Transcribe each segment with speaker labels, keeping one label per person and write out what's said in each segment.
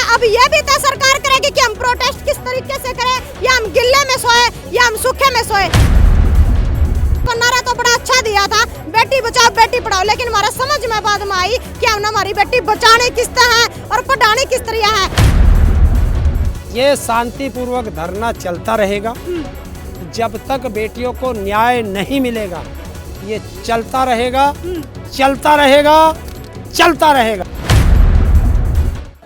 Speaker 1: अब ये भी तय सरकार करेगी कि हम प्रोटेस्ट किस तरीके से करें, या हम गिल्ले में सोए या हम सूखे में सोए। तो नारा तो बड़ा अच्छा दिया था, बेटी बचाओ बेटी पढ़ाओ, लेकिन हमारा समझ में बाद में आई कि हम हमारी बेटी बचाने किस तरह है और पढ़ाने किस तरह है।
Speaker 2: ये शांतिपूर्वक धरना चलता रहेगा जब तक बेटियों को न्याय नहीं मिलेगा। ये चलता रहेगा, चलता रहेगा, चलता रहेगा।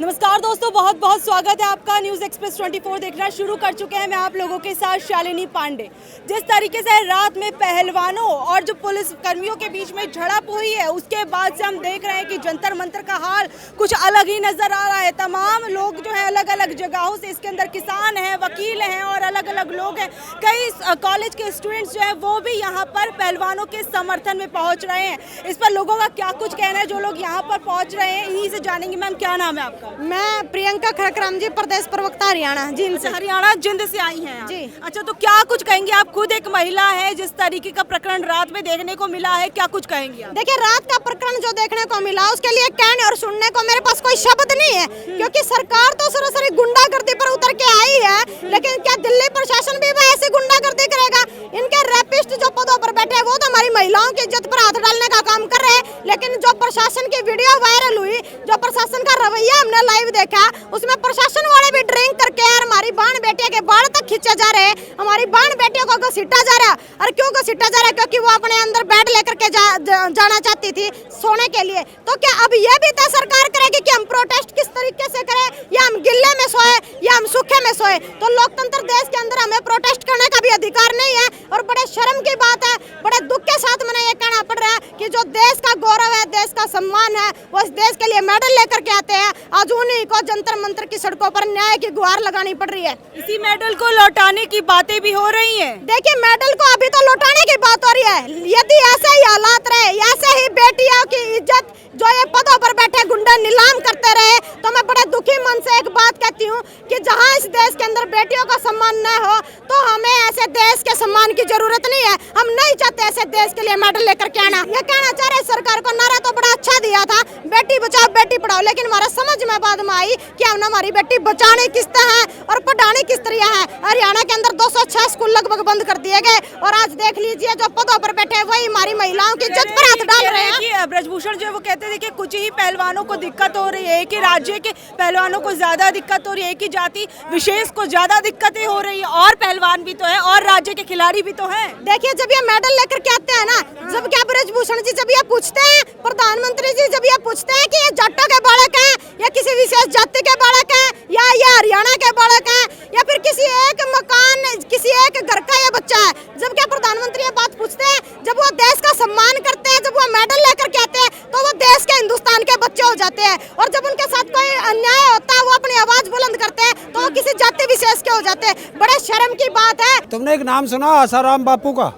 Speaker 3: नमस्कार दोस्तों, बहुत बहुत स्वागत है आपका। न्यूज़ एक्सप्रेस 24 देखना शुरू कर चुके हैं। मैं आप लोगों के साथ शालिनी पांडे। जिस तरीके से रात में पहलवानों और जो पुलिस कर्मियों के बीच में झड़प हुई है, उसके बाद से हम देख रहे हैं कि जंतर मंतर का हाल कुछ अलग ही नजर आ रहा है। तमाम लोग जो है अलग अलग जगहों से, इसके अंदर किसान हैं, वकील हैं और अलग अलग लोग हैं। कई कॉलेज के स्टूडेंट्स जो है वो भी यहाँ पर पहलवानों के समर्थन में पहुँच रहे हैं। इस पर लोगों का क्या कुछ कहना है, जो लोग यहाँ पर पहुँच रहे हैं, इन्हीं से जानेंगे। मैम, क्या नाम है आपका?
Speaker 1: मैं प्रियंका खड़कराम जी, प्रदेश प्रवक्ता हरियाणा। जिंद से।
Speaker 3: हरियाणा जिंद से आई हैं
Speaker 1: जी।
Speaker 3: अच्छा, तो क्या कुछ कहेंगे? आप खुद एक महिला है, जिस तरीके का प्रकरण रात में देखने को मिला है, क्या कुछ कहेंगे आप?
Speaker 1: देखिए, रात का प्रकरण जो देखने को मिला, उसके लिए कहने और सुनने को मेरे पास कोई शब्द नहीं है, क्योंकि सरकार तो सरासरी गुंडागर्दी पर उतर के आई है। लेकिन क्या दिल्ली प्रशासन भी ऐसी गुंडागर्दी करेगा? इनके रैपिस्ट जो पदों पर बैठे हैं वो तो हमारी महिलाओं की इज्जत पर हाथ डालने का काम कर रहे हैं। लेकिन जो प्रशासन की वीडियो वायरल हुई, जो प्रशासन का रवैया हमने लाइव देखा, उसमें प्रशासन वाले भी ड्रिंक करके और हमारी बहन बेटियों के बाल तक खींचे जा रहे हैं। हमारी बहन बेटियों को घसीटा जा रहा है। और क्यों घसीटा जा रहा है? क्योंकि वो अपने अंदर बेड लेकर के जाना चाहती थी सोने के लिए। तो क्या अब ये भी तय सरकार करेगी कि हम प्रोटेस्ट किस तरीके से करें, या हम गिल्ले में सोए या हम सूखे में सोए? तो लोकतंत्र देश के अंदर हमें प्रोटेस्ट करने का भी अधिकार नहीं है। और बड़े शर्म की बात है, बड़े दुख के साथ मैंने ये कहना पड़ रहा है कि जो देश का गौरव है, देश का सम्मान है, वो इस देश के लिए मेडल लेकर के आते हैं, आज उन्हीं को जंतर मंतर की सड़कों पर न्याय की गुहार लगानी पड़ रही है।
Speaker 3: इसी मेडल को लौटाने की बातें भी हो रही हैं।
Speaker 1: देखिए, मेडल को अभी तो लौटाने की बात हो रही है। यदि ऐसे ही हालात रहे, ऐसे ही बेटियों की इज्जत जो ये पदों पर बैठे गुंडे नीलाम करते रहे, तो मैं बड़े दुखी मन से एक बात कहती हूँ कि जहाँ इस देश के अंदर बेटियों का सम्मान न हो, तो हमें ऐसे देश के सम्मान की जरूरत नहीं है। हम नहीं चाहते ऐसे देश के लिए मेडल लेकर के आना। ये कहना चाह रहे सरकार को, नारा तो बड़ा अच्छा दिया था, बेटी बचाओ बेटी पढ़ाओ, लेकिन हमारा समझ में बाद में आई कि हम हमारी बेटी बचाने किस तरह है और पढ़ाने किस तरह है। हरियाणा के अंदर 206 स्कूल लगभग बंद कर दिए गए, और आज देख लीजिए जो पदों पर बैठे हैं वही हमारी महिलाओं की इज्जत पर हाथ डाल रहे हैं।
Speaker 3: ब्रजभूषण जो है वो कहते थे कि कुछ ही पहलवानों को दिक्कत हो रही है, कि राज्य के पहलवानों को ज्यादा दिक्कत हो रही है, कि जाति विशेष को ज्यादा दिक्कतें हो रही है, और पहलवान भी तो है और राज्य के खिलाड़ी भी तो हैं।
Speaker 1: देखिए, जब ये मेडल लेकर के आते हैं ना, जब क्या ब्रजभूषण जी जब ये पूछते हैं, प्रधानमंत्री जी जब ये पूछते हैं कि ये जाटों के बालक हैं या किसी विशेष जाति के बालक हैं, या ये हरियाणा के बालक हैं, या फिर किसी एक मकान, किसी एक घर का ये बच्चा है, जब क्या प्रधानमंत्री ये बात पूछते हैं, जब वो देश का सम्मान करते हैं, जब वो मेडल लेकर के आते हैं, तो वो देश के हिंदुस्तान के बच्चे हो जाते हैं। और जब उनके साथ कोई अन्याय होता है, वो अपनी आवाज बुलंद करते हैं, तो वो किसी जाति विशेष के हो जाते हैं। बड़े शर्म की बात है।
Speaker 2: तुमने एक नाम सुना आसाराम बापू का?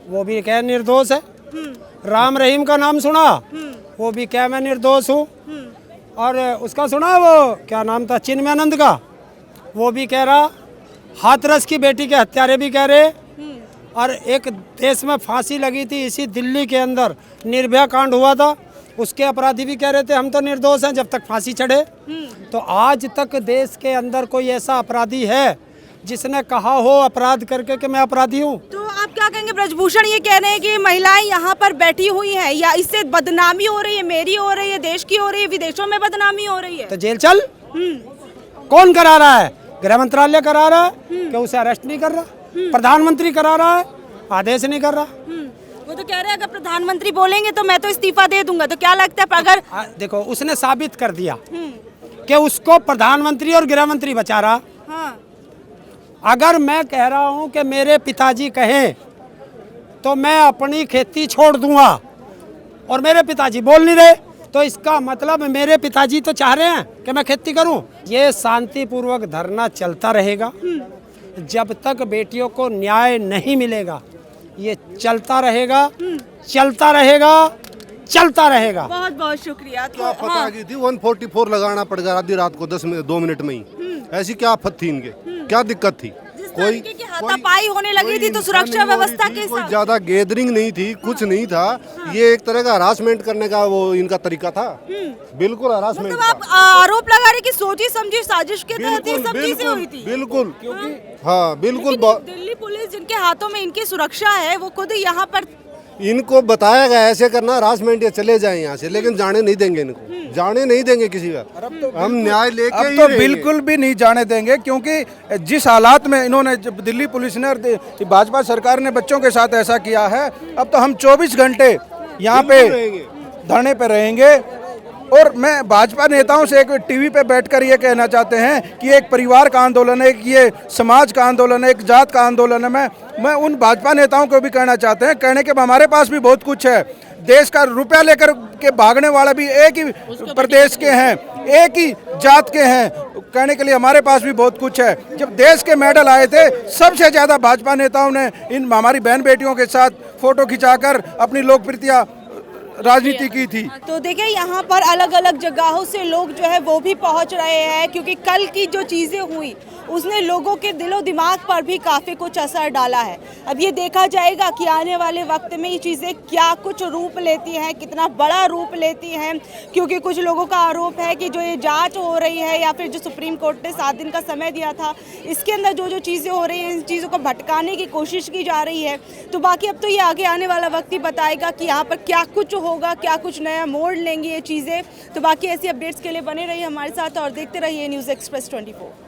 Speaker 2: वो भी क्या निर्दोष है। राम रहीम का नाम सुना? वो भी क्या मैं निर्दोष हूँ। और उसका सुना, वो क्या नाम था, चिन्मयानंद का? वो भी कह रहा। हाथरस की बेटी के हत्यारे भी कह रहे। और एक देश में फांसी लगी थी इसी दिल्ली के अंदर, निर्भया कांड हुआ था, उसके अपराधी भी कह रहे थे हम तो निर्दोष हैं जब तक फांसी चढ़े। तो आज तक देश के अंदर कोई ऐसा अपराधी है जिसने कहा हो अपराध करके कि मैं अपराधी हूँ?
Speaker 3: तो आप क्या कहेंगे? ब्रजभूषण ये कह रहे हैं कि महिलाएं यहाँ पर बैठी हुई हैं, या इससे बदनामी हो रही है, मेरी हो रही है, देश की हो रही है, विदेशों में बदनामी हो रही है।
Speaker 2: तो जेल चल। कौन करा रहा है? गृह मंत्रालय करा रहा है कि उसे अरेस्ट नहीं कर रहा। प्रधानमंत्री करा रहा है, आदेश नहीं कर रहा।
Speaker 3: वो तो कह रहे हैं अगर प्रधानमंत्री बोलेंगे तो मैं तो इस्तीफा दे दूंगा। तो क्या लगता है अगर
Speaker 2: देखो, उसने साबित कर दिया कि उसको प्रधानमंत्री और गृह मंत्री बचा रहा।
Speaker 3: हाँ।
Speaker 2: अगर मैं कह रहा हूं कि मेरे पिताजी कहें तो मैं अपनी खेती छोड़ दूंगा, और मेरे पिताजी बोल नहीं रहे, तो इसका मतलब मेरे पिताजी तो चाह रहे हैं कि मैं खेती करूं। ये शांतिपूर्वक धरना चलता रहेगा जब तक बेटियों को न्याय नहीं मिलेगा। ये चलता रहेगा, चलता रहेगा, चलता रहेगा।
Speaker 3: बहुत बहुत शुक्रिया।
Speaker 4: क्या पता है कि 144 लगाना पड़ गया आधी रात को 2 मिनट में ही। ऐसी क्या आफत थी इनके, क्या दिक्कत थी?
Speaker 3: जिस तरीके की हाथापाई होने लगी थी तो सुरक्षा व्यवस्था के
Speaker 4: कोई
Speaker 3: साथ
Speaker 4: ज्यादा गैदरिंग नहीं थी, कुछ नहीं था। ये एक तरह का हरासमेंट करने का वो इनका तरीका था, बिल्कुल हरासमेंट।
Speaker 3: मतलब आप आरोप लगा रहे कि सोची समझी साजिश के तहत ये सब चीजें हुई थी।
Speaker 4: बिल्कुल, हाँ बिल्कुल।
Speaker 3: दिल्ली पुलिस जिनके हाथों में इनकी सुरक्षा है वो खुद यहाँ पर
Speaker 4: इनको बताया गया ऐसे करना, हरासमेंट, ये चले जाएं यहाँ से, लेकिन जाने नहीं देंगे इनको, जाने नहीं देंगे किसी का। हम न्याय लेके
Speaker 5: अब
Speaker 4: ही
Speaker 5: तो
Speaker 4: रहेंगे।
Speaker 5: बिल्कुल भी नहीं जाने देंगे, क्योंकि जिस हालात में इन्होंने, जब दिल्ली पुलिस ने और भाजपा सरकार ने बच्चों के साथ ऐसा किया है, अब तो हम 24 घंटे यहाँ पे धरने पे रहेंगे। और मैं भाजपा नेताओं से एक टीवी पे बैठकर ये कहना चाहते हैं कि एक परिवार का आंदोलन है, कि ये समाज का आंदोलन है, एक जात का आंदोलन है। मैं उन भाजपा नेताओं को भी कहना चाहते हैं, कहने के हमारे पास भी बहुत कुछ है। देश का रुपया लेकर के भागने वाला भी एक ही प्रदेश के हैं, एक ही जात के हैं, कहने के लिए हमारे पास भी बहुत कुछ है। जब देश के मेडल आए थे, सबसे ज़्यादा भाजपा नेताओं ने इन हमारी बहन बेटियों के साथ फोटो खिंचाकर अपनी लोकप्रियता राजनीति की थी।
Speaker 3: तो देखिए यहाँ पर अलग अलग जगहों से लोग जो है वो भी पहुँच रहे हैं, क्योंकि कल की जो चीज़ें हुई उसने लोगों के दिलो दिमाग पर भी काफ़ी कुछ असर डाला है। अब ये देखा जाएगा कि आने वाले वक्त में ये चीज़ें क्या कुछ रूप लेती हैं, कितना बड़ा रूप लेती हैं, क्योंकि कुछ लोगों का आरोप है कि जो ये जांच हो रही है या फिर जो सुप्रीम कोर्ट ने 7 दिन का समय दिया था, इसके अंदर जो जो चीज़ें हो रही हैं, इन चीज़ों को भटकाने की कोशिश की जा रही है। तो बाकी अब तो ये आगे आने वाला वक्त ही बताएगा कि यहाँ पर क्या कुछ होगा, क्या कुछ नया मोड़ लेंगी ये चीज़ें। तो बाकी ऐसी अपडेट्स के लिए बने रहिए हमारे साथ और देखते रहिए न्यूज़ एक्सप्रेस 24।